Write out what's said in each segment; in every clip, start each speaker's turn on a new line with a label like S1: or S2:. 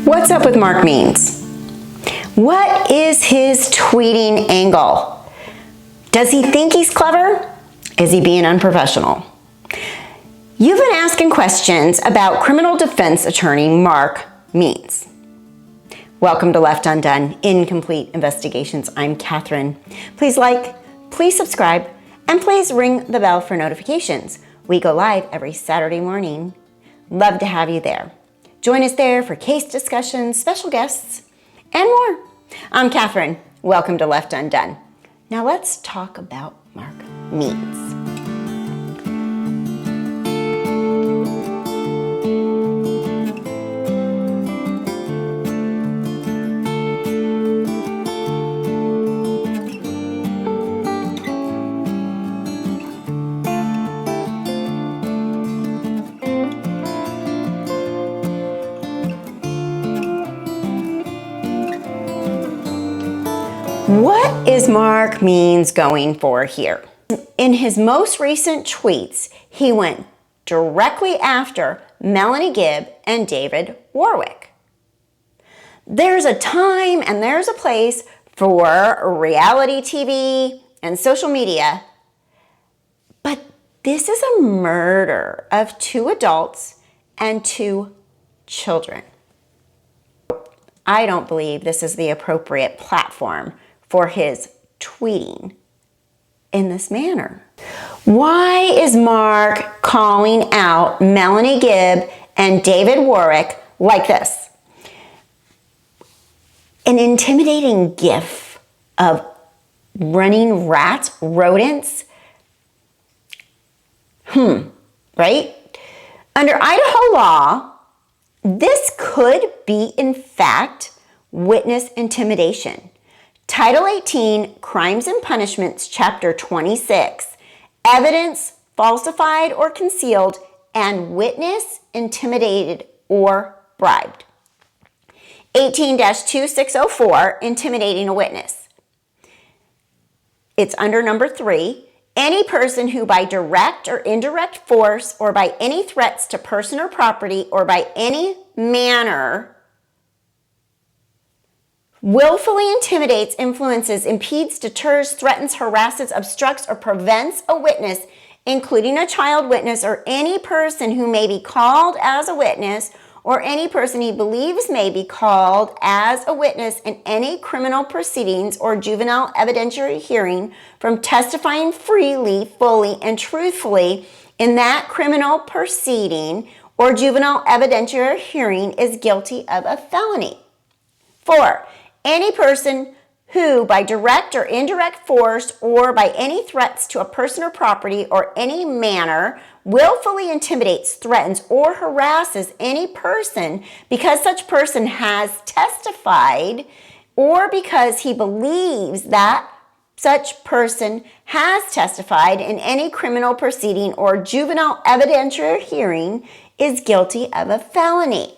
S1: What's up with Mark Means? What is his tweeting angle? Does he think he's clever? Is he being unprofessional? You've been asking questions about criminal defense attorney Mark Means. Welcome to Left Undone, Incomplete Investigations. I'm Kathryn. Please like, please subscribe, and please ring the bell for notifications. We go live every Saturday morning. Love to have you there. Join us there for case discussions, special guests, and more. I'm Kathryn. Welcome to Left Undone. Now let's talk about Mark Means. What is Mark Means going for here? In his most recent tweets, he went directly after Melanie Gibb and David Warwick. There's a time and there's a place for reality TV and social media, but this is a murder of 2 adults and 2 children. I don't believe this is the appropriate platform for his tweeting in this manner. Why is Mark calling out Melanie Gibb and David Warwick like this? An intimidating gif of running rats, rodents? Right? Under Idaho law, this could be, in fact, witness intimidation. Title 18, Crimes and Punishments, Chapter 26, Evidence falsified or concealed and witness intimidated or bribed. 18-2604, Intimidating a Witness. It's under number 3, any person who by direct or indirect force or by any threats to person or property or by any manner willfully intimidates, influences, impedes, deters, threatens, harasses, obstructs, or prevents a witness, including a child witness or any person who may be called as a witness or any person he believes may be called as a witness in any criminal proceedings or juvenile evidentiary hearing from testifying freely, fully, and truthfully in that criminal proceeding or juvenile evidentiary hearing is guilty of a felony. 4. Any person who, by direct or indirect force or by any threats to a person or property or any manner, willfully intimidates, threatens, or harasses any person because such person has testified or because he believes that such person has testified in any criminal proceeding or juvenile evidentiary hearing is guilty of a felony.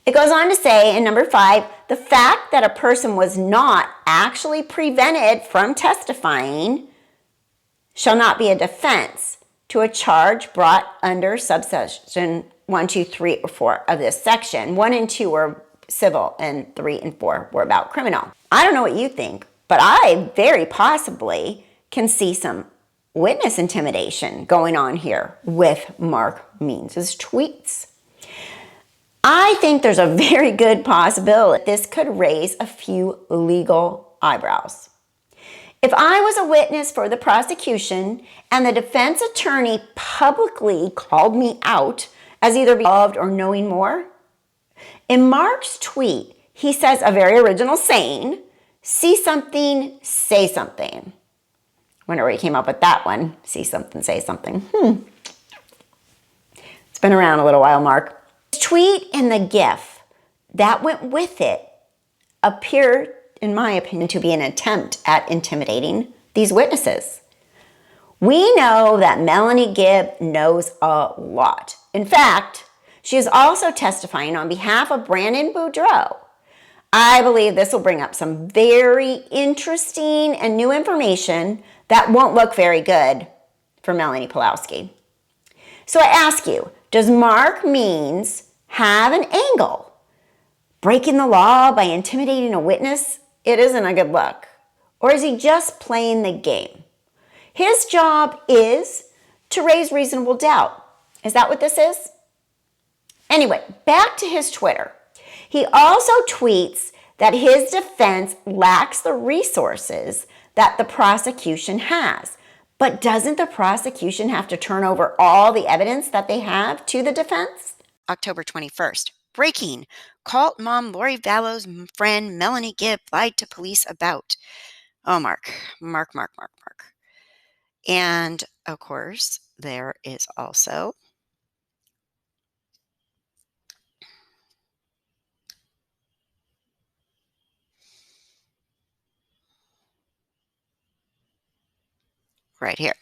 S1: It goes on to say in number 5, the fact that a person was not actually prevented from testifying shall not be a defense to a charge brought under subsection 1, 2, 3, or 4 of this section. 1 and 2 were civil and 3 and 4 were about criminal. I don't know what you think, but I very possibly can see some witness intimidation going on here with Mark Means' tweets. I think there's a very good possibility this could raise a few legal eyebrows. If I was a witness for the prosecution and the defense attorney publicly called me out as either involved or knowing more, in Mark's tweet, he says a very original saying, see something, say something. Wonder where he came up with that one. See something, say something. It's been around a little while, Mark. Tweet and the GIF that went with it appeared, in my opinion, to be an attempt at intimidating these witnesses. We know that Melanie Gibb knows a lot. In fact, she is also testifying on behalf of Brandon Boudreaux. I believe this will bring up some very interesting and new information that won't look very good for Melanie Pawlowski. So I ask you, does Mark Means have an angle breaking the law by intimidating a witness, it isn't a good look. Or is he just playing the game? His job is to raise reasonable doubt. Is that what this is? Anyway, back to his Twitter. He also tweets that his defense lacks the resources that the prosecution has. But doesn't the prosecution have to turn over all the evidence that they have to the defense?
S2: October 21st. Breaking. Cult mom Lori Vallow's friend Melanie Gibb lied to police about. Oh, Mark. And, of course, there is also right here.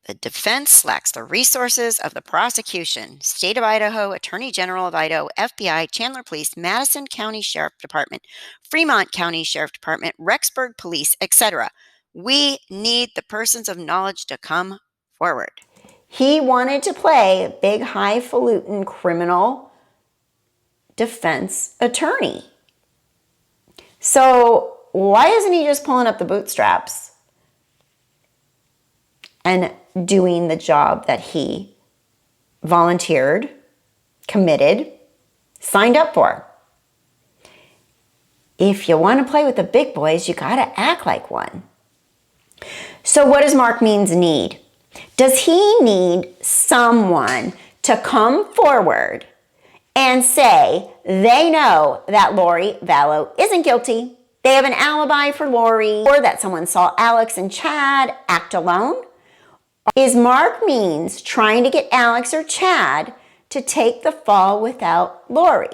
S2: The defense lacks the resources of the prosecution. State of Idaho, Attorney General of Idaho, FBI, Chandler Police, Madison County Sheriff Department, Fremont County Sheriff Department, Rexburg Police, etc. We need the persons of knowledge to come forward.
S1: He wanted to play big, highfalutin criminal defense attorney. So why isn't he just pulling up the bootstraps and doing the job that he volunteered, committed, signed up for? If you want to play with the big boys, you got to act like one. So what does Mark Means need? Does he need someone to come forward and say they know that Lori Vallow isn't guilty, they have an alibi for Lori, or that someone saw Alex and Chad act alone? Is Mark Means trying to get Alex or Chad to take the fall without Lori?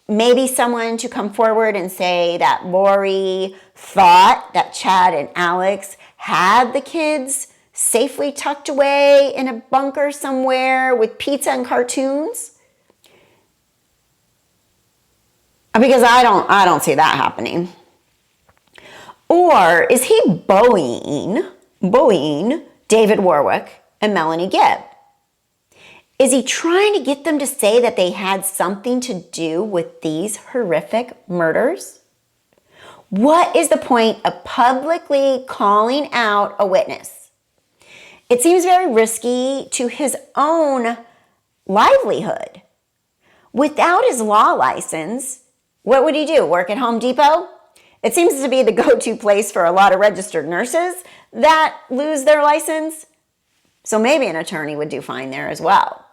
S1: Maybe someone to come forward and say that Lori thought that Chad and Alex had the kids safely tucked away in a bunker somewhere with pizza and cartoons? Because I don't see that happening. Or is he bullying David Warwick and Melanie Gibb? Is he trying to get them to say that they had something to do with these horrific murders? What is the point of publicly calling out a witness? It seems very risky to his own livelihood. Without his law license, what would he do? Work at Home Depot? It seems to be the go-to place for a lot of registered nurses that lose their license. So maybe an attorney would do fine there as well.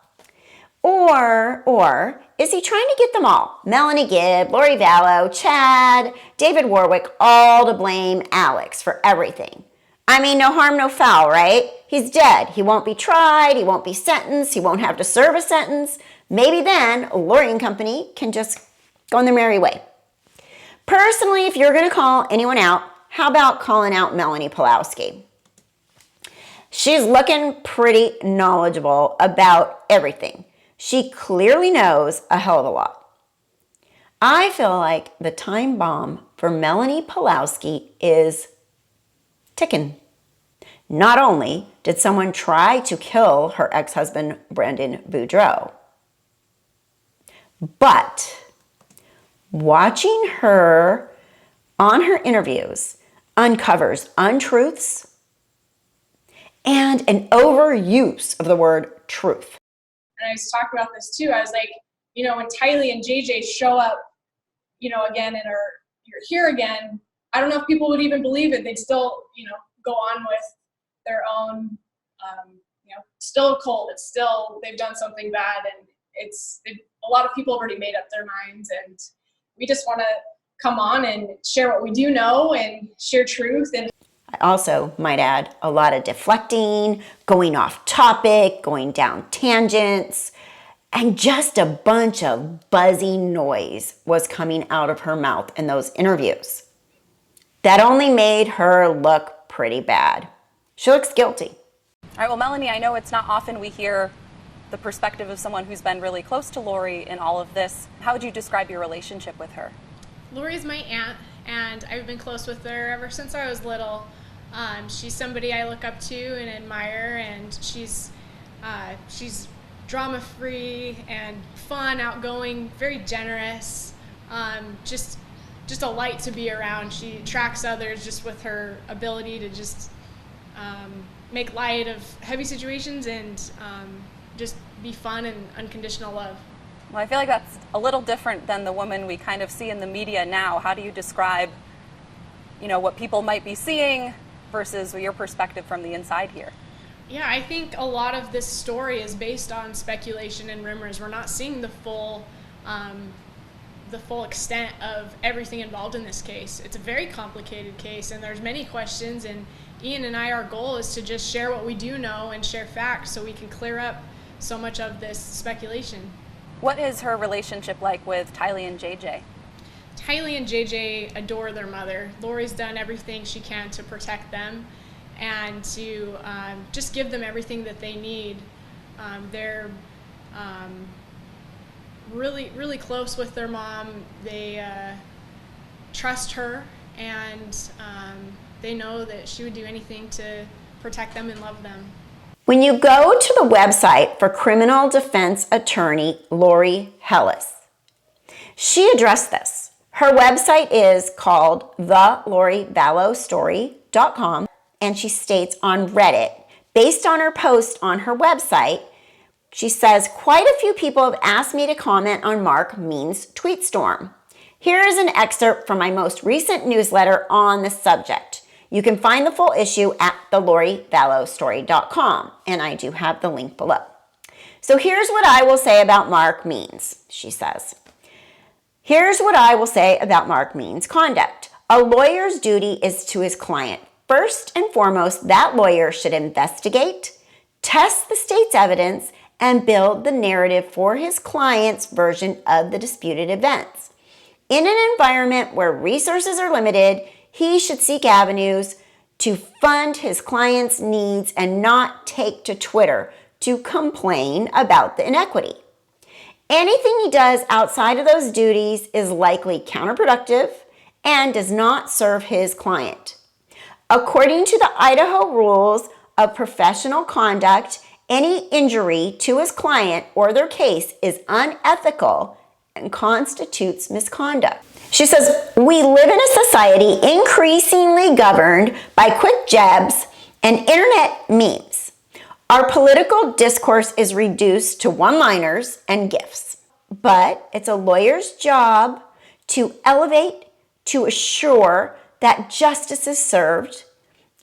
S1: Or is he trying to get them all, Melanie Gibb, Lori Vallow, Chad, David Warwick, all to blame Alex for everything? I mean, no harm, no foul, right? He's dead. He won't be tried. He won't be sentenced. He won't have to serve a sentence. Maybe then Lori and company can just go on their merry way. Personally, if you're going to call anyone out, how about calling out Melanie Pawlowski? She's looking pretty knowledgeable about everything. She clearly knows a hell of a lot. I feel like the time bomb for Melanie Pawlowski is ticking. Not only did someone try to kill her ex-husband, Brandon Boudreaux, but watching her on her interviews uncovers untruths and an overuse of the word truth.
S3: And I was talking about this too. I was like, when Tylee and JJ show up, again, and you're here again, I don't know if people would even believe it. They'd still, go on with their own, still cold. It's still, they've done something bad, and a lot of people have already made up their minds, and we just want to come on and share what we do know and share truth. And
S1: I also might add a lot of deflecting, going off topic, going down tangents, and just a bunch of buzzy noise was coming out of her mouth in those interviews. That only made her look pretty bad. She looks guilty.
S4: All right, well, Melanie, I know it's not often we hear the perspective of someone who's been really close to Lori in all of this. How would you describe your relationship with her?
S5: Lori's my aunt, and I've been close with her ever since I was little. She's somebody I look up to and admire, and she's drama-free and fun, outgoing, very generous, just a light to be around. She attracts others just with her ability to just make light of heavy situations and just be fun and unconditional love.
S4: Well, I feel like that's a little different than the woman we kind of see in the media now. How do you describe, what people might be seeing versus your perspective from the inside here?
S5: Yeah, I think a lot of this story is based on speculation and rumors. We're not seeing the full extent of everything involved in this case. It's a very complicated case, and there's many questions, and Ian and I, our goal is to just share what we do know and share facts so we can clear up so much of this speculation.
S4: What is her relationship like with Tylee and JJ?
S5: Tylee and JJ adore their mother. Lori's done everything she can to protect them and to just give them everything that they need. They're really, really close with their mom. They trust her, and they know that she would do anything to protect them and love them.
S1: When you go to the website for criminal defense attorney Lori Vallow, she addressed this. Her website is called thelorivallowstory.com, and she states on Reddit, based on her post on her website, she says, quite a few people have asked me to comment on Mark Means' tweet storm. Here is an excerpt from my most recent newsletter on the subject. You can find the full issue at thelorivallowstory.com, and I do have the link below. So here's what I will say about Mark Means, she says. Here's what I will say about Mark Means' conduct. A lawyer's duty is to his client. First and foremost, that lawyer should investigate, test the state's evidence, and build the narrative for his client's version of the disputed events. In an environment where resources are limited, he should seek avenues to fund his client's needs and not take to Twitter to complain about the inequity. Anything he does outside of those duties is likely counterproductive and does not serve his client. According to the Idaho rules of professional conduct, any injury to his client or their case is unethical and constitutes misconduct. She says, we live in a society increasingly governed by quick jabs and internet memes. Our political discourse is reduced to one-liners and GIFs. But it's a lawyer's job to elevate, to assure that justice is served,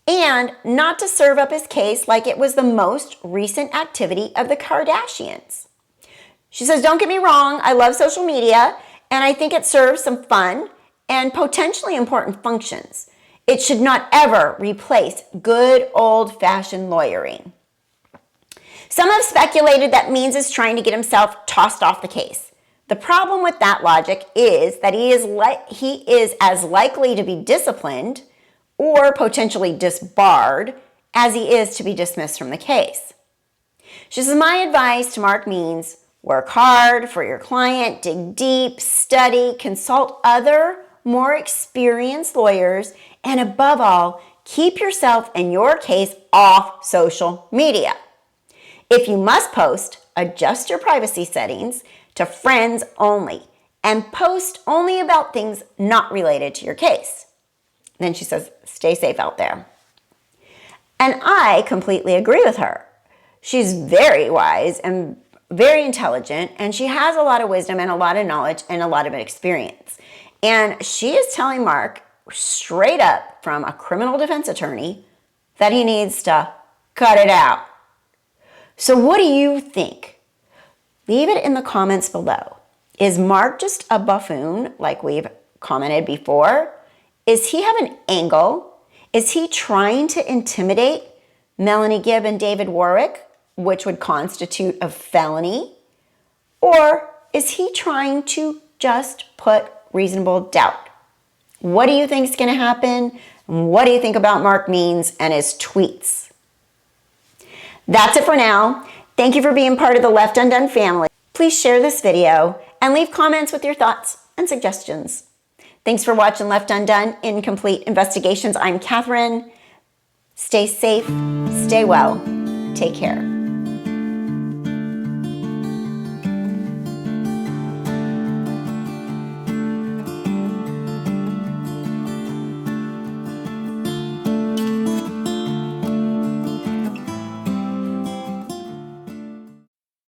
S1: and not to serve up his case like it was the most recent activity of the Kardashians. She says, don't get me wrong, I love social media, and I think it serves some fun and potentially important functions. It should not ever replace good old-fashioned lawyering. Some have speculated that Means is trying to get himself tossed off the case. The problem with that logic is that he is as likely to be disciplined or potentially disbarred as he is to be dismissed from the case. She says, my advice to Mark Means, work hard for your client, dig deep, study, consult other more experienced lawyers, and above all, keep yourself and your case off social media. If you must post, adjust your privacy settings to friends only and post only about things not related to your case. Then she says, stay safe out there. And I completely agree with her. She's very wise and very intelligent, and she has a lot of wisdom and a lot of knowledge and a lot of experience. And she is telling Mark straight up from a criminal defense attorney that he needs to cut it out. So what do you think? Leave it in the comments below. Is Mark just a buffoon like we've commented before? Is he have an angle? Is he trying to intimidate Melanie Gibb and David Warwick, which would constitute a felony? Or is he trying to just put reasonable doubt? What do you think is going to happen? What do you think about Mark Means and his tweets? That's it for now. Thank you for being part of the Left Undone family. Please share this video and leave comments with your thoughts and suggestions. Thanks for watching Left Undone, Incomplete Investigations. I'm Kathryn. Stay safe, stay well, take care.